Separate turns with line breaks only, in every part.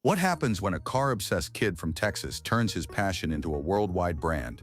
What happens when a car-obsessed kid from Texas turns his passion into a worldwide brand?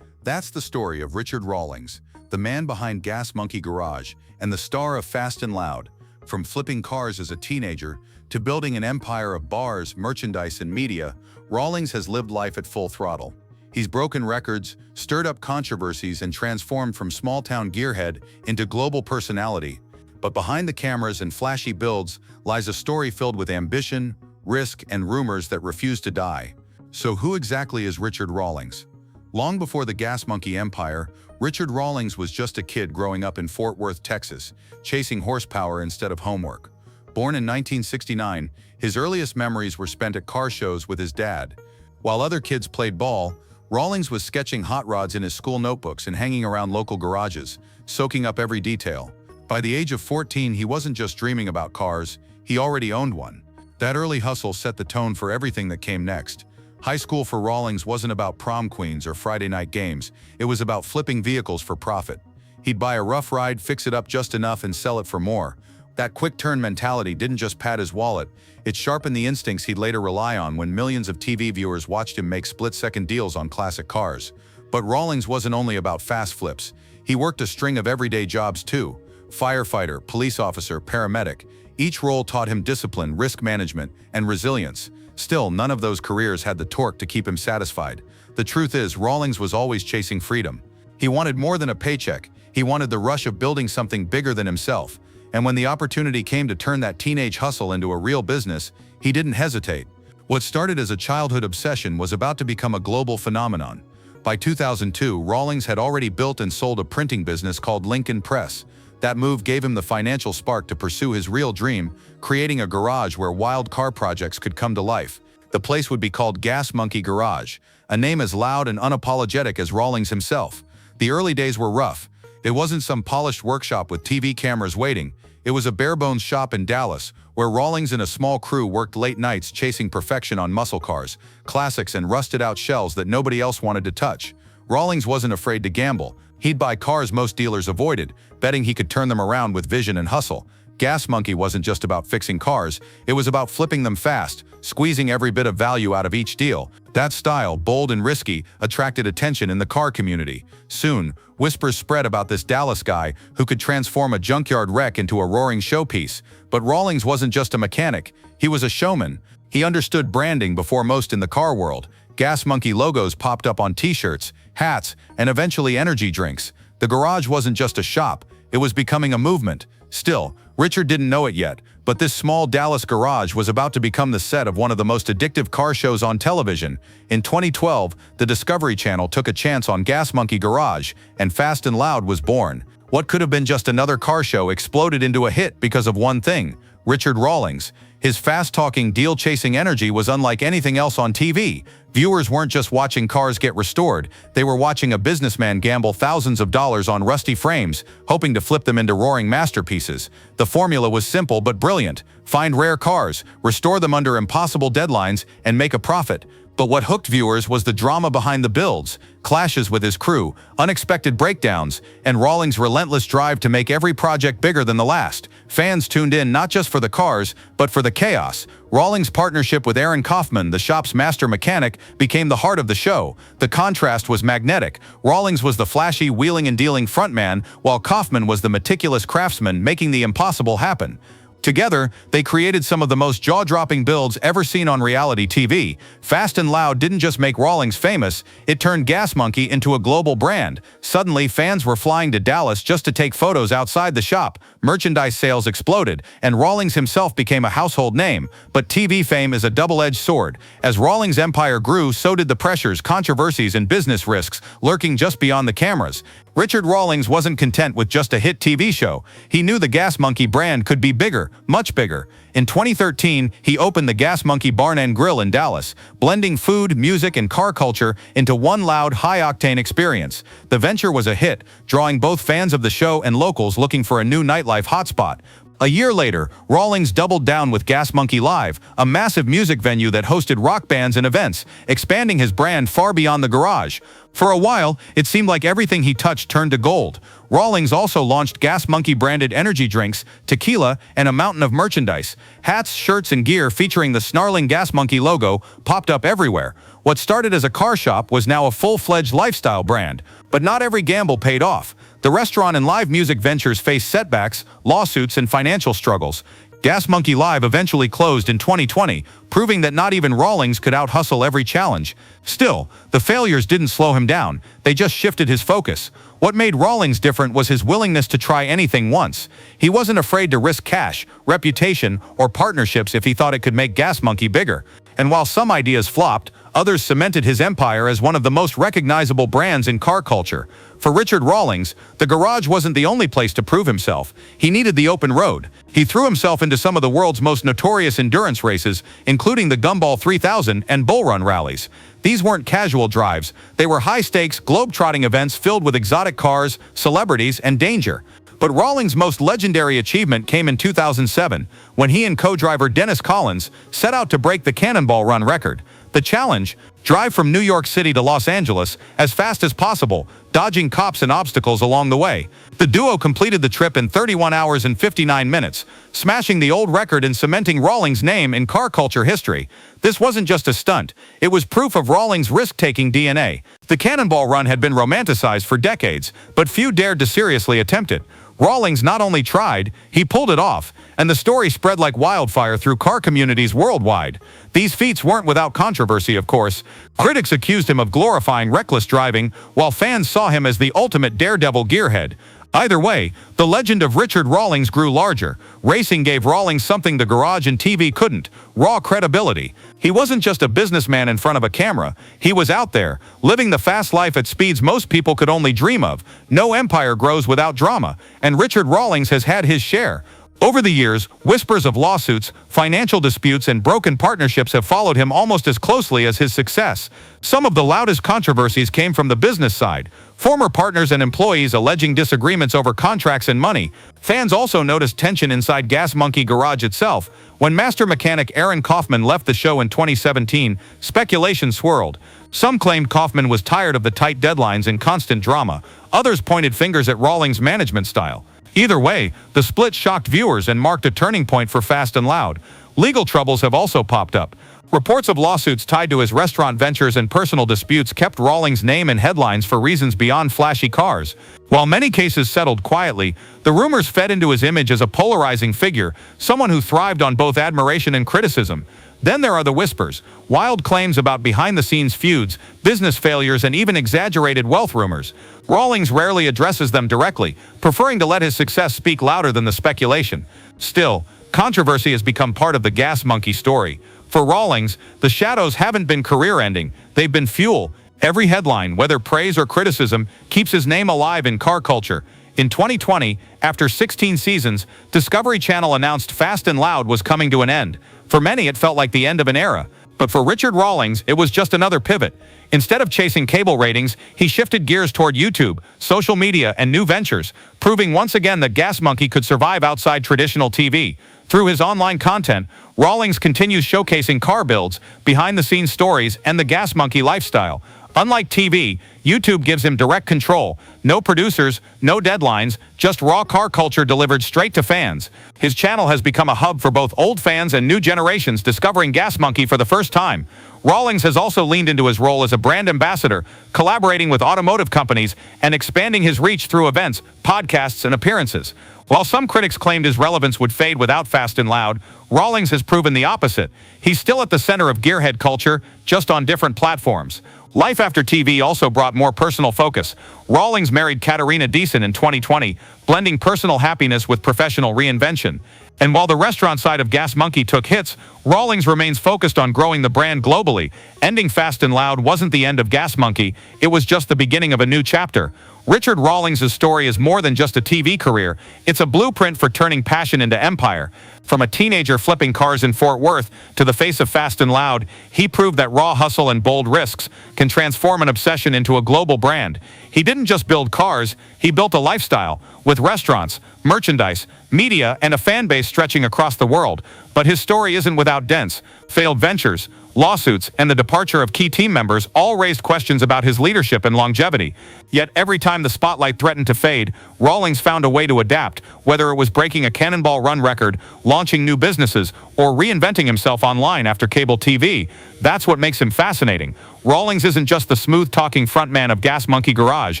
That's the story of Richard Rawlings, the man behind Gas Monkey Garage and the star of Fast and Loud. From flipping cars as a teenager to building an empire of bars, merchandise, and media, Rawlings has lived life at full throttle. He's broken records, stirred up controversies, and transformed from small-town gearhead into global personality. But behind the cameras and flashy builds lies a story filled with ambition, risk, and rumors that refuse to die. So who exactly is Richard Rawlings? Long before the Gas Monkey empire, Richard Rawlings was just a kid growing up in Fort Worth, Texas, chasing horsepower instead of homework. Born in 1969, his earliest memories were spent at car shows with his dad. While other kids played ball, Rawlings was sketching hot rods in his school notebooks and hanging around local garages, soaking up every detail. By the age of 14, he wasn't just dreaming about cars, he already owned one. That early hustle set the tone for everything that came next. High school for Rawlings wasn't about prom queens or Friday night games, it was about flipping vehicles for profit. He'd buy a rough ride, fix it up just enough, and sell it for more. That quick-turn mentality didn't just pad his wallet, it sharpened the instincts he'd later rely on when millions of TV viewers watched him make split-second deals on classic cars. But Rawlings wasn't only about fast flips. He worked a string of everyday jobs too. Firefighter, police officer, paramedic. Each role taught him discipline, risk management, and resilience. Still, none of those careers had the torque to keep him satisfied. The truth is, Rawlings was always chasing freedom. He wanted more than a paycheck. He wanted the rush of building something bigger than himself. And when the opportunity came to turn that teenage hustle into a real business, he didn't hesitate. What started as a childhood obsession was about to become a global phenomenon. By 2002, Rawlings had already built and sold a printing business called Lincoln Press. That move gave him the financial spark to pursue his real dream, creating a garage where wild car projects could come to life. The place would be called Gas Monkey Garage, a name as loud and unapologetic as Rawlings himself. The early days were rough. It wasn't some polished workshop with TV cameras waiting. It was a bare-bones shop in Dallas, where Rawlings and a small crew worked late nights chasing perfection on muscle cars, classics, and rusted-out shells that nobody else wanted to touch. Rawlings wasn't afraid to gamble. He'd buy cars most dealers avoided, betting he could turn them around with vision and hustle. Gas Monkey wasn't just about fixing cars, it was about flipping them fast, squeezing every bit of value out of each deal. That style, bold and risky, attracted attention in the car community. Soon, whispers spread about this Dallas guy who could transform a junkyard wreck into a roaring showpiece. But Rawlings wasn't just a mechanic, he was a showman. He understood branding before most in the car world. Gas Monkey logos popped up on t-shirts, hats, and eventually energy drinks. The garage wasn't just a shop, it was becoming a movement. Still, Richard didn't know it yet, but this small Dallas garage was about to become the set of one of the most addictive car shows on television. In 2012, the Discovery Channel took a chance on Gas Monkey Garage, and Fast and Loud was born. What could have been just another car show exploded into a hit because of one thing: Richard Rawlings. His fast-talking, deal-chasing energy was unlike anything else on TV. Viewers weren't just watching cars get restored, they were watching a businessman gamble thousands of dollars on rusty frames, hoping to flip them into roaring masterpieces. The formula was simple but brilliant: find rare cars, restore them under impossible deadlines, and make a profit. But what hooked viewers was the drama behind the builds, clashes with his crew, unexpected breakdowns, and Rawlings' relentless drive to make every project bigger than the last. Fans tuned in not just for the cars, but for the chaos. Rawlings' partnership with Aaron Kaufman, the shop's master mechanic, became the heart of the show. The contrast was magnetic. Rawlings was the flashy, wheeling and dealing frontman, while Kaufman was the meticulous craftsman making the impossible happen. Together, they created some of the most jaw-dropping builds ever seen on reality TV. Fast and Loud didn't just make Rawlings famous, it turned Gas Monkey into a global brand. Suddenly, fans were flying to Dallas just to take photos outside the shop. Merchandise sales exploded, and Rawlings himself became a household name. But TV fame is a double-edged sword. As Rawlings' empire grew, so did the pressures, controversies, and business risks lurking just beyond the cameras. Richard Rawlings wasn't content with just a hit TV show. He knew the Gas Monkey brand could be bigger, much bigger. In 2013, he opened the Gas Monkey Barn and Grill in Dallas, blending food, music, and car culture into one loud, high-octane experience. The venture was a hit, drawing both fans of the show and locals looking for a new nightlife hotspot. A year later, Rawlings doubled down with Gas Monkey Live, a massive music venue that hosted rock bands and events, expanding his brand far beyond the garage. For a while, it seemed like everything he touched turned to gold. Rawlings also launched Gas Monkey-branded energy drinks, tequila, and a mountain of merchandise. Hats, shirts, and gear featuring the snarling Gas Monkey logo popped up everywhere. What started as a car shop was now a full-fledged lifestyle brand. But not every gamble paid off. The restaurant and live music ventures faced setbacks, lawsuits, and financial struggles. Gas Monkey Live eventually closed in 2020, proving that not even Rawlings could out-hustle every challenge. Still, the failures didn't slow him down, they just shifted his focus. What made Rawlings different was his willingness to try anything once. He wasn't afraid to risk cash, reputation, or partnerships if he thought it could make Gas Monkey bigger. And while some ideas flopped, others cemented his empire as one of the most recognizable brands in car culture. For Richard Rawlings, the garage wasn't the only place to prove himself. He needed the open road. He threw himself into some of the world's most notorious endurance races, including the Gumball 3000 and Bull Run rallies. These weren't casual drives. They were high-stakes, globe-trotting events filled with exotic cars, celebrities, and danger. But Rawlings' most legendary achievement came in 2007, when he and co-driver Dennis Collins set out to break the Cannonball Run record. The challenge: drive from New York City to Los Angeles as fast as possible, dodging cops and obstacles along the way. The duo completed the trip in 31 hours and 59 minutes, smashing the old record and cementing Rawlings' name in car culture history. This wasn't just a stunt, it was proof of Rawlings' risk-taking DNA. The Cannonball Run had been romanticized for decades, but few dared to seriously attempt it. Rawlings not only tried, he pulled it off, and the story spread like wildfire through car communities worldwide. These feats weren't without controversy, of course. Critics accused him of glorifying reckless driving, while fans saw him as the ultimate daredevil gearhead. Either way, the legend of Richard Rawlings grew larger. Racing gave Rawlings something the garage and TV couldn't: raw credibility. He wasn't just a businessman in front of a camera. He was out there, living the fast life at speeds most people could only dream of. No empire grows without drama, and Richard Rawlings has had his share. Over the years, whispers of lawsuits, financial disputes, and broken partnerships have followed him almost as closely as his success. Some of the loudest controversies came from the business side. Former partners and employees alleging disagreements over contracts and money. Fans also noticed tension inside Gas Monkey Garage itself. When master mechanic Aaron Kaufman left the show in 2017, speculation swirled. Some claimed Kaufman was tired of the tight deadlines and constant drama. Others pointed fingers at Rawlings' management style. Either way, the split shocked viewers and marked a turning point for Fast and Loud. Legal troubles have also popped up. Reports of lawsuits tied to his restaurant ventures and personal disputes kept Rawlings' name in headlines for reasons beyond flashy cars. While many cases settled quietly, the rumors fed into his image as a polarizing figure, someone who thrived on both admiration and criticism. Then there are the whispers, wild claims about behind-the-scenes feuds, business failures, and even exaggerated wealth rumors. Rawlings rarely addresses them directly, preferring to let his success speak louder than the speculation. Still, controversy has become part of the Gas Monkey story. For Rawlings, the shadows haven't been career-ending, they've been fuel. Every headline, whether praise or criticism, keeps his name alive in car culture. In 2020, after 16 seasons, Discovery Channel announced Fast and Loud was coming to an end. For many, it felt like the end of an era. But for Richard Rawlings, it was just another pivot. Instead of chasing cable ratings, he shifted gears toward YouTube, social media, and new ventures, proving once again that Gas Monkey could survive outside traditional TV. Through his online content, Rawlings continues showcasing car builds, behind-the-scenes stories, and the Gas Monkey lifestyle. Unlike TV, YouTube gives him direct control. No producers, no deadlines, just raw car culture delivered straight to fans. His channel has become a hub for both old fans and new generations discovering Gas Monkey for the first time. Rawlings has also leaned into his role as a brand ambassador, collaborating with automotive companies and expanding his reach through events, podcasts, and appearances. While some critics claimed his relevance would fade without Fast and Loud, Rawlings has proven the opposite. He's still at the center of gearhead culture, just on different platforms. Life after TV also brought more personal focus. Rawlings married Katarina Deason in 2020, blending personal happiness with professional reinvention. And while the restaurant side of Gas Monkey took hits, Rawlings remains focused on growing the brand globally. Ending Fast and Loud wasn't the end of Gas Monkey, it was just the beginning of a new chapter.
Richard Rawlings' story is more than just a TV career. It's a blueprint for turning passion into empire. From a teenager flipping cars in Fort Worth to the face of Fast and Loud, he proved that raw hustle and bold risks can transform an obsession into a global brand. He didn't just build cars, he built a lifestyle with restaurants, merchandise, media, and a fan base stretching across the world. But his story isn't without dents. Failed ventures, lawsuits, and the departure of key team members all raised questions about his leadership and longevity. Yet every time the spotlight threatened to fade, Rawlings found a way to adapt, whether it was breaking a cannonball run record, launching new businesses, or reinventing himself online after cable TV. That's what makes him fascinating. Rawlings isn't just the smooth-talking frontman of Gas Monkey Garage.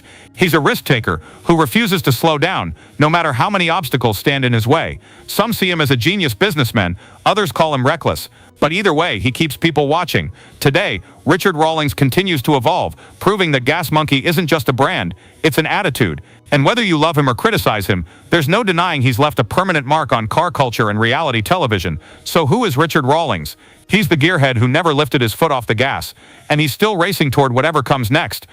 He's a risk-taker who refuses to slow down, no matter how many obstacles stand in his way. Some see him as a genius businessman, others call him reckless. But either way, he keeps people watching. Today, Richard Rawlings continues to evolve, proving that Gas Monkey isn't just a brand, it's an attitude. And whether you love him or criticize him, there's no denying he's left a permanent mark on car culture and reality television. So who is Richard Rawlings? He's the gearhead who never lifted his foot off the gas, and he's still racing toward whatever comes next.